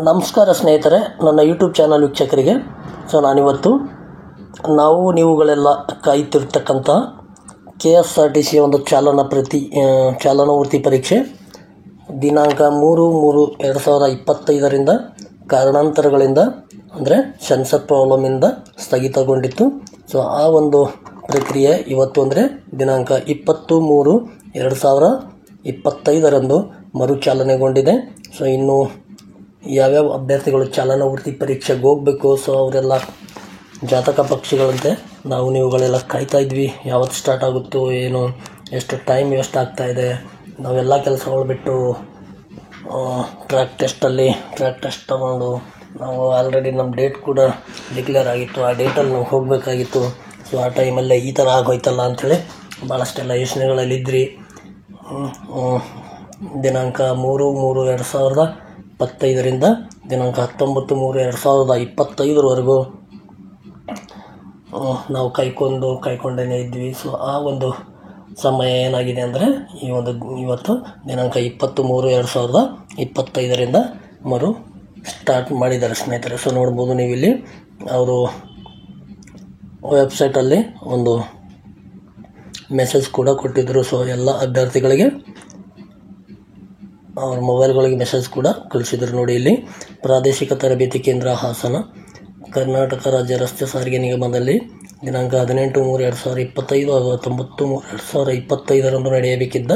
ನಮಸ್ಕಾರ ಸ್ನೇಹಿತರೆ, ನನ್ನ ಯೂಟ್ಯೂಬ್ ಚಾನಲ್ ವೀಕ್ಷಕರಿಗೆ. ನಾನಿವತ್ತು ನೀವುಗಳೆಲ್ಲ ಕಾಯ್ತಿರ್ತಕ್ಕಂಥ KSRTC ಒಂದು ಚಾಲನವೃತ್ತಿ ಪರೀಕ್ಷೆ ದಿನಾಂಕ 3/3/2025 ಕಾರಣಾಂತರಗಳಿಂದ ಅಂದರೆ ಸೆನ್ಸರ್ ಪ್ರಾಬ್ಲಮಿಂದ ಸ್ಥಗಿತಗೊಂಡಿತ್ತು. ಆ ಒಂದು ಪ್ರಕ್ರಿಯೆ ಇವತ್ತು ಅಂದರೆ ದಿನಾಂಕ 20/3/2025 ಮರುಚಾಲನೆಗೊಂಡಿದೆ. ಇನ್ನು ಯಾವ್ಯಾವ ಅಭ್ಯರ್ಥಿಗಳು ಚಾಲನವೃತ್ತಿ ಪರೀಕ್ಷೆಗೆ ಹೋಗಬೇಕು, ಅವರೆಲ್ಲ ಜಾತಕ ಪಕ್ಷಿಗಳಂತೆ ನೀವುಗಳೆಲ್ಲ ಕಾಯ್ತಾ ಇದ್ವಿ. ಯಾವತ್ತು ಸ್ಟಾರ್ಟ್ ಆಗುತ್ತೋ ಏನೋ, ಎಷ್ಟು ಟೈಮ್ ವೇಸ್ಟ್ ಆಗ್ತಾಯಿದೆ, ನಾವೆಲ್ಲ ಕೆಲಸಗಳು ಬಿಟ್ಟು ಟ್ರ್ಯಾಕ್ ಟೆಸ್ಟ್ ತಗೊಂಡು ನಾವು ಆಲ್ರೆಡಿ ನಮ್ಮ ಡೇಟ್ ಕೂಡ ಡಿಕ್ಲೇರ್ ಆಗಿತ್ತು, ಆ ಡೇಟಲ್ಲಿ ನಾವು ಹೋಗಬೇಕಾಗಿತ್ತು. ಆ ಟೈಮಲ್ಲೇ ಈ ಥರ ಆಗೋಯ್ತಲ್ಲ ಅಂಥೇಳಿ ಭಾಳಷ್ಟೆಲ್ಲ ಯೋಚನೆಗಳಲ್ಲಿದ್ರಿ. ದಿನಾಂಕ 3/3/2025 ದಿನಾಂಕ 19/3/2025 ನಾವು ಕಾಯ್ಕೊಂಡೇ ಇದ್ವಿ. ಆ ಒಂದು ಸಮಯ ಏನಾಗಿದೆ ಅಂದರೆ ಇವತ್ತು ದಿನಾಂಕ 20/3/2025 ಮರು ಸ್ಟಾರ್ಟ್ ಮಾಡಿದ್ದಾರೆ ಸ್ನೇಹಿತರೆ. ನೋಡ್ಬೋದು ನೀವಿಲ್ಲಿ ಅವರು ವೆಬ್ಸೈಟಲ್ಲಿ ಒಂದು ಮೆಸೇಜ್ ಕೂಡ ಕೊಟ್ಟಿದ್ದರು. ಎಲ್ಲ ಅಭ್ಯರ್ಥಿಗಳಿಗೆ ಅವ್ರ ಮೊಬೈಲ್ಗಳಿಗೆ ಮೆಸೇಜ್ ಕೂಡ ಕಳಿಸಿದ್ರು. ನೋಡಿ, ಇಲ್ಲಿ ಪ್ರಾದೇಶಿಕ ತರಬೇತಿ ಕೇಂದ್ರ ಹಾಸನ, ಕರ್ನಾಟಕ ರಾಜ್ಯ ರಸ್ತೆ ಸಾರಿಗೆ ನಿಗಮದಲ್ಲಿ ದಿನಾಂಕ 18/3/2025 ಹಾಗೂ 19/3/2025 ನಡೆಯಬೇಕಿದ್ದ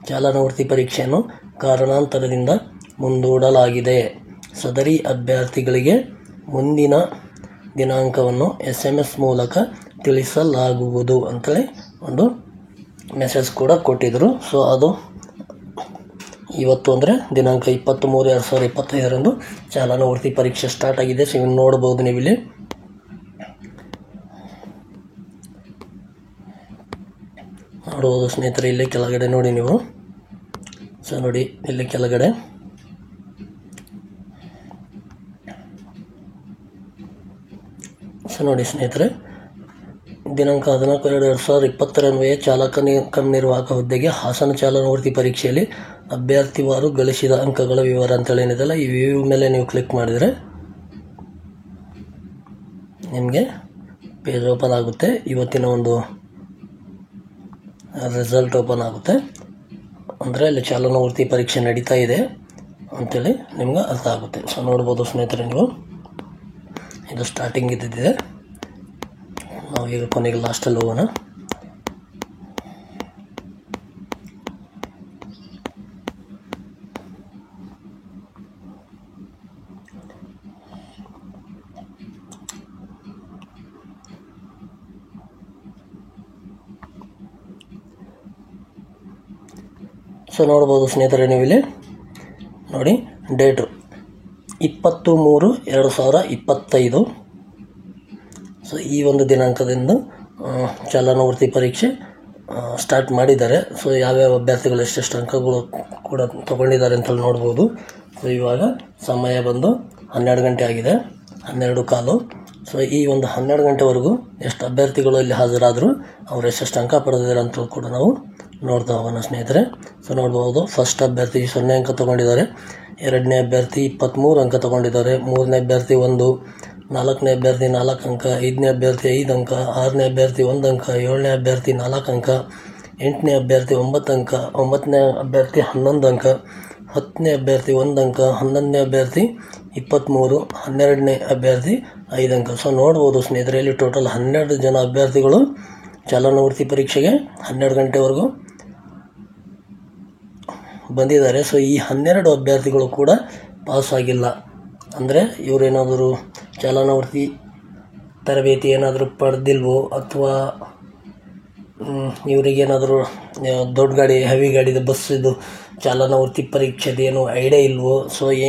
ಚಾಲನವೃತ್ತಿ ಪರೀಕ್ಷೆಯನ್ನು ಕಾರಣಾಂತರದಿಂದ ಮುಂದೂಡಲಾಗಿದೆ. ಸದರಿ ಅಭ್ಯರ್ಥಿಗಳಿಗೆ ಮುಂದಿನ ದಿನಾಂಕವನ್ನು SMS ಮೂಲಕ ತಿಳಿಸಲಾಗುವುದು ಅಂತೇಳಿ ಒಂದು ಮೆಸೇಜ್ ಕೂಡ ಕೊಟ್ಟಿದ್ದರು. ಅದು ಇವತ್ತು ಅಂದರೆ ದಿನಾಂಕ 20/3/2025 ಚಾಲನವೃತ್ತಿ ಪರೀಕ್ಷೆ ಸ್ಟಾರ್ಟ್ ಆಗಿದೆ. ಇನ್ನು ನೋಡ್ಬೋದು ನೀವಿಲ್ಲಿ ನೋಡ್ಬೋದು ಸ್ನೇಹಿತರೆ. ಇಲ್ಲಿ ಕೆಳಗಡೆ ನೋಡಿ ನೀವು. ನೋಡಿ ಇಲ್ಲಿ ಕೆಳಗಡೆ ನೋಡಿ ಸ್ನೇಹಿತರೆ, ದಿನಾಂಕ 14/2/2020 ಚಾಲಕ ಕಮ್ ನಿರ್ವಾಹಕ ಹುದ್ದೆಗೆ ಹಾಸನ ಚಾಲನವೃತ್ತಿ ಪರೀಕ್ಷೆಯಲ್ಲಿ ಅಭ್ಯರ್ಥಿವಾರು ಗಳಿಸಿದ ಅಂಕಗಳ ವಿವರ ಅಂತೇಳಿ ಏನಿದೆಲ್ಲ, ಈ ವ್ಯೂ ಮೇಲೆ ನೀವು ಕ್ಲಿಕ್ ಮಾಡಿದರೆ ನಿಮಗೆ ಪೇಜ್ ಓಪನ್ ಆಗುತ್ತೆ. ಇವತ್ತಿನ ಒಂದು ರಿಸಲ್ಟ್ ಓಪನ್ ಆಗುತ್ತೆ. ಅಂದರೆ ಅಲ್ಲಿ ಚಾಲನವೃತ್ತಿ ಪರೀಕ್ಷೆ ನಡೀತಾ ಇದೆ ಅಂಥೇಳಿ ನಿಮ್ಗೆ ಅರ್ಥ ಆಗುತ್ತೆ. ನೋಡ್ಬೋದು ಸ್ನೇಹಿತರೆ, ನೀವು ಇದು ಸ್ಟಾರ್ಟಿಂಗ್ ಇದ್ದಿದೆ. ನಾವು ಈಗ ಕೊನೆಗೆ ಲಾಸ್ಟಲ್ಲಿ ಹೋಗೋಣ. ನೋಡ್ಬೋದು ಸ್ನೇಹಿತರೆ, ನೀವಿಲ್ಲಿ ನೋಡಿ ಡೇಟು 20/3/2025. ಈ ಒಂದು ದಿನಾಂಕದಿಂದ ಚಾಲನವೃತ್ತಿ ಪರೀಕ್ಷೆ ಸ್ಟಾರ್ಟ್ ಮಾಡಿದ್ದಾರೆ. ಯಾವ್ಯಾವ ಅಭ್ಯರ್ಥಿಗಳು ಎಷ್ಟೆಷ್ಟು ಅಂಕಗಳು ಕೂಡ ತೊಗೊಂಡಿದ್ದಾರೆ ಅಂತೇಳಿ ನೋಡ್ಬೋದು. ಇವಾಗ ಸಮಯ ಬಂದು 12 ಗಂಟೆ ಆಗಿದೆ, 12:15. ಈ ಒಂದು 12 ಗಂಟೆವರೆಗೂ ಎಷ್ಟು ಅಭ್ಯರ್ಥಿಗಳು ಇಲ್ಲಿ ಹಾಜರಾದರು, ಅವರು ಎಷ್ಟೆಷ್ಟು ಅಂಕ ಪಡೆದಿದ್ದಾರೆ ಅಂತ ಕೂಡ ನಾವು ನೋಡ್ತಾ ಹೋಗೋಣ ಸ್ನೇಹಿತರೆ. ನೋಡ್ಬೋದು, ಫಸ್ಟ್ ಅಭ್ಯರ್ಥಿ 0 ಅಂಕ ತೊಗೊಂಡಿದ್ದಾರೆ, ಎರಡನೇ ಅಭ್ಯರ್ಥಿ 23 ಅಂಕ ತೊಗೊಂಡಿದ್ದಾರೆ, ಮೂರನೇ ಅಭ್ಯರ್ಥಿ 1, ನಾಲ್ಕನೇ ಅಭ್ಯರ್ಥಿ 4 ಅಂಕ, ಐದನೇ ಅಭ್ಯರ್ಥಿ 5 ಅಂಕ, ಆರನೇ ಅಭ್ಯರ್ಥಿ 1 ಅಂಕ, ಏಳನೇ ಅಭ್ಯರ್ಥಿ 4 ಅಂಕ, ಎಂಟನೇ ಅಭ್ಯರ್ಥಿ 9 ಅಂಕ, ಒಂಬತ್ತನೇ ಅಭ್ಯರ್ಥಿ 11 ಅಂಕ, ಹತ್ತನೇ ಅಭ್ಯರ್ಥಿ 1 ಅಂಕ, 11ನೇ ಅಭ್ಯರ್ಥಿ 23, 12ನೇ ಅಭ್ಯರ್ಥಿ 5 ಅಂಕ. ನೋಡ್ಬೋದು ಸ್ನೇಹಿತರೆ, ಇಲ್ಲಿ ಟೋಟಲ್ 12 ಜನ ಅಭ್ಯರ್ಥಿಗಳು ಚಾಲನವೃತ್ತಿ ಪರೀಕ್ಷೆಗೆ 12 ಗಂಟೆವರೆಗೂ ಬಂದಿದ್ದಾರೆ. ಈ 12 ಅಭ್ಯರ್ಥಿಗಳು ಕೂಡ ಪಾಸ್ ಆಗಿಲ್ಲ. ಅಂದರೆ ಇವರೇನಾದರೂ ಚಾಲನವೃತ್ತಿ ತರಬೇತಿ ಏನಾದರೂ ಪಡೆದಿಲ್ವೋ, ಅಥವಾ ಇವರಿಗೇನಾದರೂ ದೊಡ್ಡ ಗಾಡಿ, ಹೆವಿ ಗಾಡಿದು ಬಸ್ಸಿದು ಚಾಲನವೃತ್ತಿ ಪರೀಕ್ಷೆದೇನು ಐಡಿಯಾ ಇಲ್ವೋ,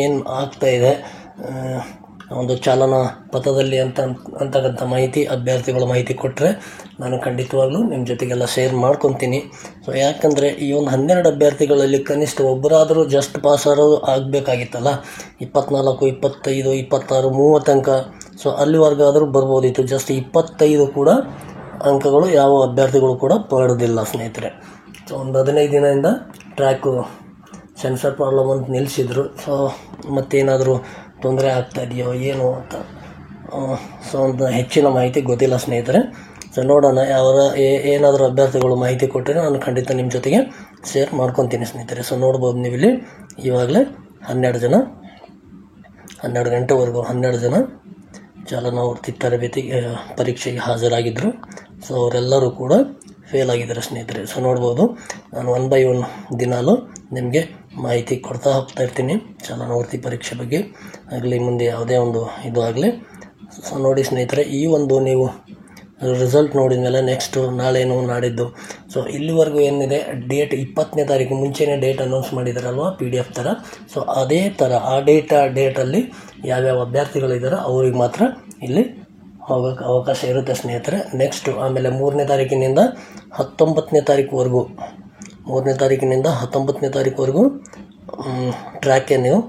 ಏನು ಆಗ್ತಾಯಿದೆ ಒಂದು ಚಾಲನಾ ಪಥದಲ್ಲಿ ಅಂತಕ್ಕಂಥ ಮಾಹಿತಿ ಅಭ್ಯರ್ಥಿಗಳ ಮಾಹಿತಿ ಕೊಟ್ಟರೆ ನಾನು ಖಂಡಿತವಾಗ್ಲೂ ನಿಮ್ಮ ಜೊತೆಗೆಲ್ಲ ಶೇರ್ ಮಾಡ್ಕೊತೀನಿ. ಯಾಕಂದರೆ ಈ ಒಂದು 12 ಅಭ್ಯರ್ಥಿಗಳಲ್ಲಿ ಕನಿಷ್ಠ ಒಬ್ಬರಾದರೂ ಜಸ್ಟ್ ಪಾಸ್ ಆಗಬೇಕಾಗಿತ್ತಲ್ಲ. 24, 25, 26, 30 ಅಂಕ ಅಲ್ಲಿವರೆಗಾದರೂ ಬರ್ಬೋದಿತ್ತು. ಜಸ್ಟ್ 25 ಕೂಡ ಅಂಕಗಳು ಯಾವ ಅಭ್ಯರ್ಥಿಗಳು ಕೂಡ ಪಡೆದಿಲ್ಲ ಸ್ನೇಹಿತರೆ. ಒಂದು 15 ದಿನದಿಂದ ಟ್ರ್ಯಾಕು ಸೆನ್ಸರ್ ಪ್ರಾಬ್ಲಮ್ ಅಂತ ನಿಲ್ಲಿಸಿದ್ರು. ಸೊ ಮತ್ತೇನಾದರೂ ತೊಂದರೆ ಆಗ್ತಾ ಇದೆಯೋ ಏನು ಅಂತ ಸೊ ಒಂದು ಹೆಚ್ಚಿನ ಮಾಹಿತಿ ಗೊತ್ತಿಲ್ಲ ಸ್ನೇಹಿತರೆ. ಸೊ ನೋಡೋಣ, ಏನಾದರೂ ಅಭ್ಯರ್ಥಿಗಳು ಮಾಹಿತಿ ಕೊಟ್ಟರೆ ನಾನು ಖಂಡಿತ ನಿಮ್ಮ ಜೊತೆಗೆ ಶೇರ್ ಮಾಡ್ಕೊತೀನಿ ಸ್ನೇಹಿತರೆ. ಸೊ ನೋಡ್ಬೋದು ನೀವು ಇಲ್ಲಿ ಇವಾಗಲೇ 12 ಗಂಟೆವರೆಗೂ 12 ಜನ ಚಾಲನಾವರ್ತಿ ತರಬೇತಿ ಪರೀಕ್ಷೆಗೆ ಹಾಜರಾಗಿದ್ದರು. ಸೊ ಅವರೆಲ್ಲರೂ ಕೂಡ ಫೇಲ್ ಆಗಿದ್ದಾರೆ ಸ್ನೇಹಿತರೆ. ಸೊ ನೋಡ್ಬೋದು, ನಾನು 1 by 1 ದಿನಾಲು ನಿಮಗೆ ಮಾಹಿತಿ ಕೊಡ್ತಾ ಹೋಗ್ತಾ ಇರ್ತೀನಿ ಚಾಲನಾವರ್ತಿ ಪರೀಕ್ಷೆ ಬಗ್ಗೆ ಆಗಲಿ, ಮುಂದೆ ಯಾವುದೇ ಒಂದು ಇದು ಆಗಲಿ. ಸೊ ನೋಡಿ ಸ್ನೇಹಿತರೆ, ಈ ಒಂದು ನೀವು ರಿಸಲ್ಟ್ ನೋಡಿದ ಮೇಲೆ ನೆಕ್ಸ್ಟು ನಾಳೆನೋ ನಾಡಿದ್ದು, ಸೊ ಇಲ್ಲಿವರೆಗೂ ಏನಿದೆ ಡೇಟ್ 20ನೇ ತಾರೀಕು ಮುಂಚೆನೇ ಡೇಟ್ ಅನೌನ್ಸ್ ಮಾಡಿದಾರಲ್ವ PDF ಥರ. ಸೊ ಅದೇ ಥರ ಆ ಡೇಟಲ್ಲಿ ಯಾವ್ಯಾವ ಅಭ್ಯರ್ಥಿಗಳಿದ್ದಾರೆ ಅವ್ರಿಗೆ ಮಾತ್ರ ಇಲ್ಲಿ ಹೋಗೋಕ್ಕೆ ಅವಕಾಶ ಇರುತ್ತೆ ಸ್ನೇಹಿತರೆ. ನೆಕ್ಸ್ಟು ಆಮೇಲೆ 3ನೇ ತಾರೀಕಿನಿಂದ 19ನೇ ತಾರೀಕುವರೆಗೂ 3ನೇ ತಾರೀಕಿನಿಂದ 19ನೇ ತಾರೀಕುವರೆಗೂ ಟ್ರ್ಯಾಕ್ಗೆ ನೀವು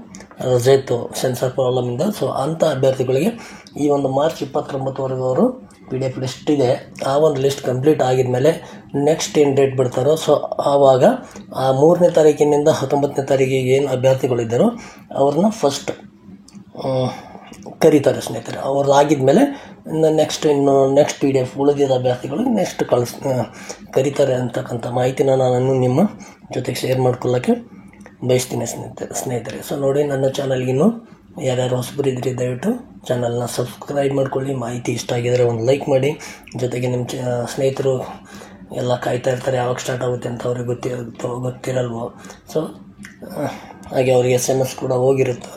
ರಜೆ ಇತ್ತು ಸೆನ್ಸರ್ ಪ್ರಾಬ್ಲಮಿಂದ. ಸೊ ಅಂಥ ಅಭ್ಯರ್ಥಿಗಳಿಗೆ ಈ ಒಂದು ಮಾರ್ಚ್ 29ವರೆಗೂ ಅವರು PDF ಲಿಸ್ಟ್ ಇದೆ. ಆ ಒಂದು ಲಿಸ್ಟ್ ಕಂಪ್ಲೀಟ್ ಆಗಿದ ಮೇಲೆ ನೆಕ್ಸ್ಟ್ ಏನು ಡೇಟ್ ಬಿಡ್ತಾರೋ ಸೊ ಆವಾಗ ಆ 3ನೇ ತಾರೀಕಿನಿಂದ 19ನೇ ತಾರೀಕಿಗೆ ಏನು ಅಭ್ಯರ್ಥಿಗಳಿದ್ದಾರೋ ಅವ್ರನ್ನ ಫಸ್ಟ್ ಕರೀತಾರೆ ಸ್ನೇಹಿತರೆ. ಅವ್ರದ್ದು ಆಗಿದ್ಮೇಲೆ ನೆಕ್ಸ್ಟ್ PDF ಉಳಿದಿದ್ದ ಅಭ್ಯರ್ಥಿಗಳಿಗೆ ನೆಕ್ಸ್ಟ್ ಕರೀತಾರೆ ಅಂತಕ್ಕಂಥ ಮಾಹಿತಿನ ನಾನು ನಿಮ್ಮ ಜೊತೆಗೆ ಶೇರ್ ಮಾಡ್ಕೊಳ್ಳೋಕ್ಕೆ ಬಯಸ್ತೀನಿ ಸ್ನೇಹಿತರೆ. ಸೊ ನೋಡಿ, ನನ್ನ ಚಾನಲ್ಗಿನ್ನೂ ಯಾರ್ಯಾರು ಹೊಸಬರು ಇದ್ರಿ ದಯವಿಟ್ಟು ಚಾನಲ್ನ ಸಬ್ಸ್ಕ್ರೈಬ್ ಮಾಡ್ಕೊಳ್ಳಿ. ಮಾಹಿತಿ ಇಷ್ಟ ಆಗಿದರೆ ಒಂದು ಲೈಕ್ ಮಾಡಿ. ಜೊತೆಗೆ ನಿಮ್ಮ ಸ್ನೇಹಿತರು ಎಲ್ಲ ಕಾಯ್ತಾ ಇರ್ತಾರೆ ಯಾವಾಗ ಸ್ಟಾರ್ಟ್ ಆಗುತ್ತೆ ಅಂತ, ಅವ್ರಿಗೆ ಗೊತ್ತಿರಲ್ವೋ. ಸೊ ಹಾಗೆ ಅವರಿಗೆ SMS ಕೂಡ ಹೋಗಿರುತ್ತೆ,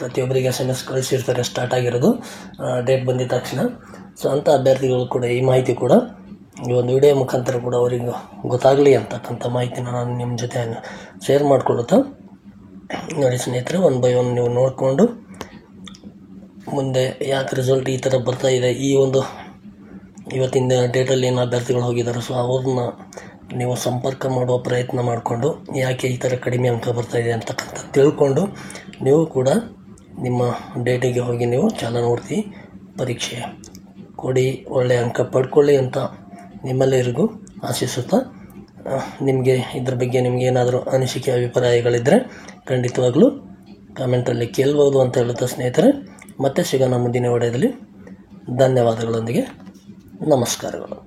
ಪ್ರತಿಯೊಬ್ಬರಿಗೆ SMS ಕಳಿಸಿರ್ತಾರೆ ಸ್ಟಾರ್ಟ್ ಆಗಿರೋದು ಡೇಟ್ ಬಂದಿದ ತಕ್ಷಣ. ಸೊ ಅಂಥ ಅಭ್ಯರ್ಥಿಗಳು ಕೂಡ ಈ ಮಾಹಿತಿ ಕೂಡ ಈ ಒಂದು ವಿಡಿಯೋ ಮುಖಾಂತರ ಕೂಡ ಅವರಿಗೆ ಗೊತ್ತಾಗಲಿ ಅಂತಕ್ಕಂಥ ಮಾಹಿತಿನ ನಾನು ನಿಮ್ಮ ಜೊತೆ ಶೇರ್ ಮಾಡಿಕೊಳ್ಳುತ್ತಾ ನೋಡಿ ಸ್ನೇಹಿತರೆ. 1 by 1 ನೀವು ನೋಡಿಕೊಂಡು ಮುಂದೆ ಯಾಕೆ ರಿಸಲ್ಟ್ ಈ ಥರ ಬರ್ತಾ ಇದೆ, ಈ ಒಂದು ಇವತ್ತಿನ ಡೇಟಲ್ಲಿ ಏನು ಅಭ್ಯರ್ಥಿಗಳು ಹೋಗಿದ್ದಾರೆ ಸೊ ಅವ್ರನ್ನ ನೀವು ಸಂಪರ್ಕ ಮಾಡುವ ಪ್ರಯತ್ನ ಮಾಡಿಕೊಂಡು ಯಾಕೆ ಈ ಥರ ಕಡಿಮೆ ಅಂಕ ಬರ್ತಾಯಿದೆ ಅಂತಕ್ಕಂಥ ತಿಳ್ಕೊಂಡು ನೀವು ಕೂಡ ನಿಮ್ಮ ಡೇಟಿಗೆ ಹೋಗಿ ನೀವು ಚಾಲನಾವರ್ತಿ ಪರೀಕ್ಷೆ ಕೊಡಿ, ಒಳ್ಳೆಯ ಅಂಕ ಪಡ್ಕೊಳ್ಳಿ ಅಂತ ನಿಮ್ಮೆಲ್ಲರಿಗೂ ಆಶಿಸುತ್ತಾ, ನಿಮಗೆ ಇದ್ರ ಬಗ್ಗೆ ನಿಮಗೆ ಏನಾದರೂ ಅನಿಸಿಕೆ ಅಭಿಪ್ರಾಯಗಳಿದ್ದರೆ ಖಂಡಿತವಾಗಲೂ ಕಾಮೆಂಟಲ್ಲಿ ಕೇಳ್ಬೋದು ಅಂತ ಹೇಳುತ್ತಾ ಸ್ನೇಹಿತರೆ, ಮತ್ತೆ ಸಿಗೋಣ ಮುಂದಿನ ವಿಡಿಯೋದಲ್ಲಿ. ಧನ್ಯವಾದಗಳೊಂದಿಗೆ ನಮಸ್ಕಾರಗಳು.